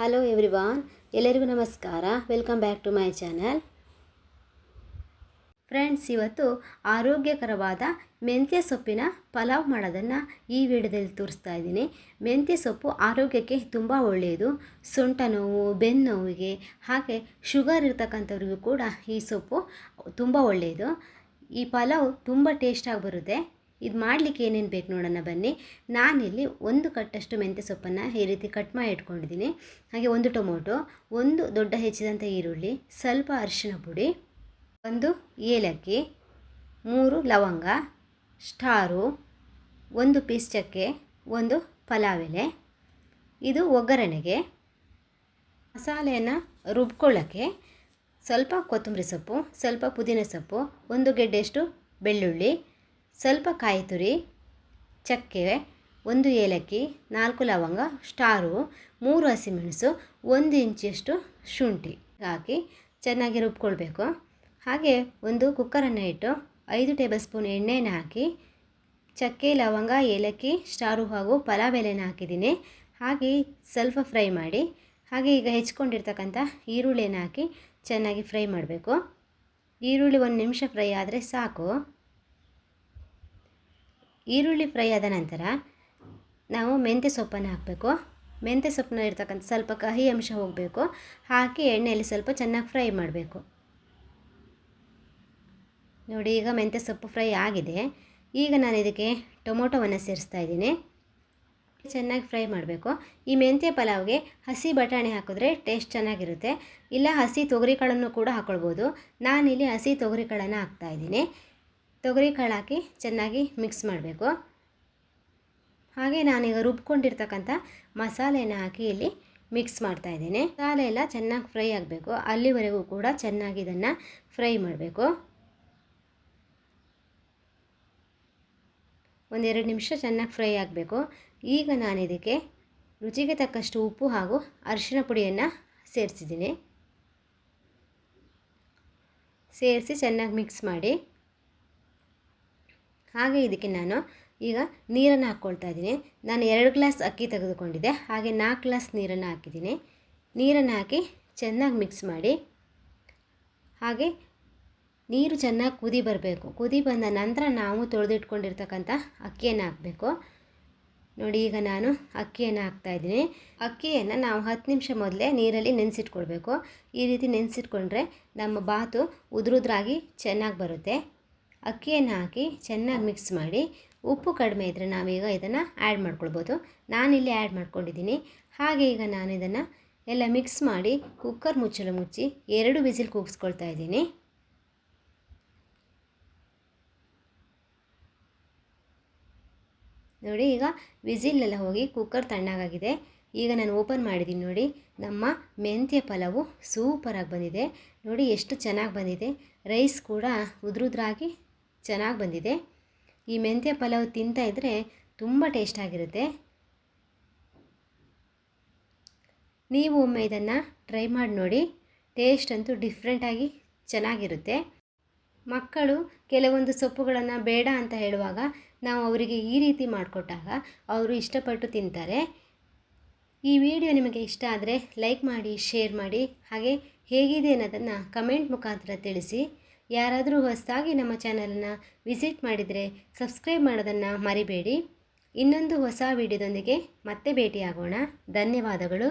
Hello everyone, ಎಲ್ಲರಿಗೂ ನಮಸ್ಕಾರ. Welcome back to my channel. Friends, ಇವತ್ತು ಆರೋಗ್ಯಕರವಾದ ಮೆಂತ್ಯ ಸೊಪ್ಪಿನ ಪಲಾವ್ ಮಾಡೋದನ್ನು ಈ ವಿಡಿಯೋದಲ್ಲಿ ತೋರಿಸ್ತಾ ಇದ್ದೀನಿ. ಮೆಂತ್ಯ ಸೊಪ್ಪು ಆರೋಗ್ಯಕ್ಕೆ ತುಂಬ ಒಳ್ಳೆಯದು. ಸೊಂಟ ನೋವು, ಬೆನ್ನು ನೋವಿಗೆ, ಹಾಗೆ ಶುಗರ್ ಇರ್ತಕ್ಕಂಥವ್ರಿಗೂ ಕೂಡ ಈ ಸೊಪ್ಪು ತುಂಬ ಒಳ್ಳೆಯದು. ಈ ಪಲಾವ್ ತುಂಬ ಟೇಸ್ಟಾಗಿ ಬರುತ್ತೆ. ಇದು ಮಾಡಲಿಕ್ಕೆ ಏನೇನು ಬೇಕು ನೋಡೋಣ ಬನ್ನಿ. ನಾನಿಲ್ಲಿ 1 ಕಟ್ಟಷ್ಟು ಮೆಂತ್ಯ ಸೊಪ್ಪನ್ನು ಈ ರೀತಿ ಕಟ್ ಮಾಡಿ ಇಟ್ಕೊಂಡಿದ್ದೀನಿ. ಹಾಗೆ 1 ಟೊಮೊಟೊ, 1 ದೊಡ್ಡ ಹೆಚ್ಚಿದಂಥ ಈರುಳ್ಳಿ, ಸ್ವಲ್ಪ ಅರಿಶಿಣ ಪುಡಿ, 1 ಏಲಕ್ಕಿ, 3 ಲವಂಗ, ಸ್ಟಾರು, 1 ಪೀಸ್ ಚಕ್ಕೆ, 1 ಪಲಾವ್ ಎಲೆ. ಇದು ಒಗ್ಗರಣೆಗೆ. ಮಸಾಲೆಯನ್ನು ರುಬ್ಕೊಳ್ಳೋಕ್ಕೆ ಸ್ವಲ್ಪ ಕೊತ್ತಂಬರಿ ಸೊಪ್ಪು, ಸ್ವಲ್ಪ ಪುದೀನ ಸೊಪ್ಪು, 1 ಗೆಡ್ಡೆಯಷ್ಟು ಬೆಳ್ಳುಳ್ಳಿ, ಸ್ವಲ್ಪ ಕಾಯಿ ತುರಿ, ಚಕ್ಕೆ, 1 ಏಲಕ್ಕಿ, 4 ಲವಂಗ, ಸ್ಟಾರು, 3 ಹಸಿಮೆಣಸು, 1 ಇಂಚಿಯಷ್ಟು ಶುಂಠಿ ಹಾಕಿ ಚೆನ್ನಾಗಿ ರುಬ್ಕೊಳ್ಬೇಕು. ಹಾಗೆ ಒಂದು ಕುಕ್ಕರನ್ನು ಇಟ್ಟು 5 ಟೇಬಲ್ ಸ್ಪೂನ್ ಎಣ್ಣೆನ ಹಾಕಿ ಚಕ್ಕೆ, ಲವಂಗ, ಏಲಕ್ಕಿ, ಸ್ಟಾರು ಹಾಗೂ ಪಲಾವ್ ಎಲೆನ ಹಾಕಿದ್ದೀನಿ. ಹಾಗೆ ಸ್ವಲ್ಪ ಫ್ರೈ ಮಾಡಿ. ಹಾಗೆ ಈಗ ಹೆಚ್ಕೊಂಡಿರ್ತಕ್ಕಂಥ ಈರುಳ್ಳಿನ ಹಾಕಿ ಚೆನ್ನಾಗಿ ಫ್ರೈ ಮಾಡಬೇಕು. ಈರುಳ್ಳಿ 1 ನಿಮಿಷ ಫ್ರೈ ಆದರೆ ಸಾಕು. ಈರುಳ್ಳಿ ಫ್ರೈ ಆದ ನಂತರ ನಾವು ಮೆಂತ್ಯ ಸೊಪ್ಪನ್ನು ಹಾಕಬೇಕು. ಮೆಂತ್ಯ ಸೊಪ್ಪನ್ನ ಇರ್ತಕ್ಕಂಥ ಸ್ವಲ್ಪ ಕಹಿ ಅಂಶ ಹೋಗಬೇಕು. ಹಾಕಿ ಎಣ್ಣೆಯಲ್ಲಿ ಸ್ವಲ್ಪ ಚೆನ್ನಾಗಿ ಫ್ರೈ ಮಾಡಬೇಕು. ನೋಡಿ, ಈಗ ಮೆಂತ್ಯ ಸೊಪ್ಪು ಫ್ರೈ ಆಗಿದೆ. ಈಗ ನಾನು ಇದಕ್ಕೆ ಟೊಮೊಟೊವನ್ನು ಸೇರಿಸ್ತಾ ಇದ್ದೀನಿ. ಚೆನ್ನಾಗಿ ಫ್ರೈ ಮಾಡಬೇಕು. ಈ ಮೆಂತ್ಯ ಪಲಾವ್ಗೆ ಹಸಿ ಬಟಾಣಿ ಹಾಕಿದ್ರೆ ಟೇಸ್ಟ್ ಚೆನ್ನಾಗಿರುತ್ತೆ. ಇಲ್ಲ ಹಸಿ ತೊಗರಿಕಾಳನ್ನು ಕೂಡ ಹಾಕ್ಕೊಳ್ಬೋದು. ನಾನಿಲ್ಲಿ ಹಸಿ ತೊಗರಿಕಾಳನ್ನು ಹಾಕ್ತಾಯಿದ್ದೀನಿ. ತೊಗರಿಕಾಳು ಹಾಕಿ ಚೆನ್ನಾಗಿ ಮಿಕ್ಸ್ ಮಾಡಬೇಕು. ಹಾಗೆ ನಾನೀಗ ರುಬ್ಕೊಂಡಿರ್ತಕ್ಕಂಥ ಮಸಾಲೆನ ಹಾಕಿ ಇಲ್ಲಿ ಮಿಕ್ಸ್ ಮಾಡ್ತಾಯಿದ್ದೀನಿ. ಮಸಾಲೆ ಎಲ್ಲ ಚೆನ್ನಾಗಿ ಫ್ರೈ ಆಗಬೇಕು. ಅಲ್ಲಿವರೆಗೂ ಕೂಡ ಚೆನ್ನಾಗಿ ಇದನ್ನು ಫ್ರೈ ಮಾಡಬೇಕು. 1-2 ನಿಮಿಷ ಚೆನ್ನಾಗಿ ಫ್ರೈ ಆಗಬೇಕು. ಈಗ ನಾನು ಇದಕ್ಕೆ ರುಚಿಗೆ ತಕ್ಕಷ್ಟು ಉಪ್ಪು ಹಾಗೂ ಅರಿಶಿಣ ಪುಡಿಯನ್ನು ಸೇರಿಸಿದ್ದೀನಿ. ಸೇರಿಸಿ ಚೆನ್ನಾಗಿ ಮಿಕ್ಸ್ ಮಾಡಿ. ಹಾಗೆ ಇದಕ್ಕೆ ನಾನು ಈಗ ನೀರನ್ನು ಹಾಕ್ಕೊಳ್ತಾ ಇದ್ದೀನಿ. ನಾನು 2 ಗ್ಲಾಸ್ ಅಕ್ಕಿ ತೆಗೆದುಕೊಂಡಿದ್ದೆ. ಹಾಗೆ 4 ಗ್ಲಾಸ್ ನೀರನ್ನು ಹಾಕಿದ್ದೀನಿ. ನೀರನ್ನು ಹಾಕಿ ಚೆನ್ನಾಗಿ ಮಿಕ್ಸ್ ಮಾಡಿ. ಹಾಗೆ ನೀರು ಚೆನ್ನಾಗಿ ಕುದಿ ಬರಬೇಕು. ಕುದಿ ಬಂದ ನಂತರ ನಾವು ತೊಳೆದಿಟ್ಕೊಂಡಿರ್ತಕ್ಕಂಥ ಅಕ್ಕಿಯನ್ನು ಹಾಕಬೇಕು. ನೋಡಿ, ಈಗ ನಾನು ಅಕ್ಕಿಯನ್ನು ಹಾಕ್ತಾಯಿದ್ದೀನಿ. ಅಕ್ಕಿಯನ್ನು ನಾವು 10 ನಿಮಿಷ ಮೊದಲೇ ನೀರಲ್ಲಿ ನೆನೆಸಿಟ್ಕೊಳ್ಬೇಕು. ಈ ರೀತಿ ನೆನೆಸಿಟ್ಕೊಂಡ್ರೆ ನಮ್ಮ ಬಾತು ಉದುರುದ್ರಾಗಿ ಚೆನ್ನಾಗಿ ಬರುತ್ತೆ. ಅಕ್ಕಿಯನ್ನು ಹಾಕಿ ಚೆನ್ನಾಗಿ ಮಿಕ್ಸ್ ಮಾಡಿ. ಉಪ್ಪು ಕಡಿಮೆ ಇದ್ದರೆ ನಾವೀಗ ಇದನ್ನು ಆ್ಯಡ್ ಮಾಡ್ಕೊಳ್ಬೋದು. ನಾನಿಲ್ಲಿ ಆ್ಯಡ್ ಮಾಡ್ಕೊಂಡಿದ್ದೀನಿ. ಹಾಗೆ ಈಗ ನಾನು ಇದನ್ನು ಎಲ್ಲ ಮಿಕ್ಸ್ ಮಾಡಿ ಕುಕ್ಕರ್ ಮುಚ್ಚಲು ಮುಚ್ಚಿ 2 ವಿಸಿಲ್ ಕೂಗಿಸ್ಕೊಳ್ತಾ ಇದ್ದೀನಿ. ನೋಡಿ, ಈಗ ವಿಸಿಲೆಲ್ಲ ಹೋಗಿ ಕುಕ್ಕರ್ ತಣ್ಣಗಾಗಿದೆ. ಈಗ ನಾನು ಓಪನ್ ಮಾಡಿದ್ದೀನಿ. ನೋಡಿ, ನಮ್ಮ ಮೆಂತ್ಯ ಪಲಾವು ಸೂಪರಾಗಿ ಬಂದಿದೆ. ನೋಡಿ ಎಷ್ಟು ಚೆನ್ನಾಗಿ ಬಂದಿದೆ. ರೈಸ್ ಕೂಡ ಉದುರುದ್ರಾಗಿ ಚೆನ್ನಾಗಿ ಬಂದಿದೆ. ಈ ಮೆಂತ್ಯ ಪಲಾವ್ ತಿಂತಾಯಿದ್ರೆ ತುಂಬ ಟೇಸ್ಟಾಗಿರುತ್ತೆ. ನೀವು ಒಮ್ಮೆ ಇದನ್ನು ಟ್ರೈ ಮಾಡಿ ನೋಡಿ. ಟೇಸ್ಟ್ ಅಂತೂ ಡಿಫ್ರೆಂಟಾಗಿ ಚೆನ್ನಾಗಿರುತ್ತೆ. ಮಕ್ಕಳು ಕೆಲವೊಂದು ಸೊಪ್ಪುಗಳನ್ನು ಬೇಡ ಅಂತ ಹೇಳುವಾಗ ನಾವು ಅವರಿಗೆ ಈ ರೀತಿ ಮಾಡಿಕೊಟ್ಟಾಗ ಅವರು ಇಷ್ಟಪಟ್ಟು ತಿಂತಾರೆ. ಈ ವಿಡಿಯೋ ನಿಮಗೆ ಇಷ್ಟ ಆದರೆ ಲೈಕ್ ಮಾಡಿ, ಶೇರ್ ಮಾಡಿ. ಹಾಗೆ ಹೇಗಿದೆ ಅನ್ನೋದನ್ನು ಕಮೆಂಟ್ ಮುಖಾಂತರ ತಿಳಿಸಿ. ಯಾರಾದರೂ ಹೊಸದಾಗಿ ನಮ್ಮ ಚಾನಲನ್ನು ವಿಸಿಟ್ ಮಾಡಿದರೆ ಸಬ್ಸ್ಕ್ರೈಬ್ ಮಾಡೋದನ್ನು ಮರಿಬೇಡಿ. ಇನ್ನೊಂದು ಹೊಸ ವಿಡಿಯೋದೊಂದಿಗೆ ಮತ್ತೆ ಭೇಟಿಯಾಗೋಣ. ಧನ್ಯವಾದಗಳು.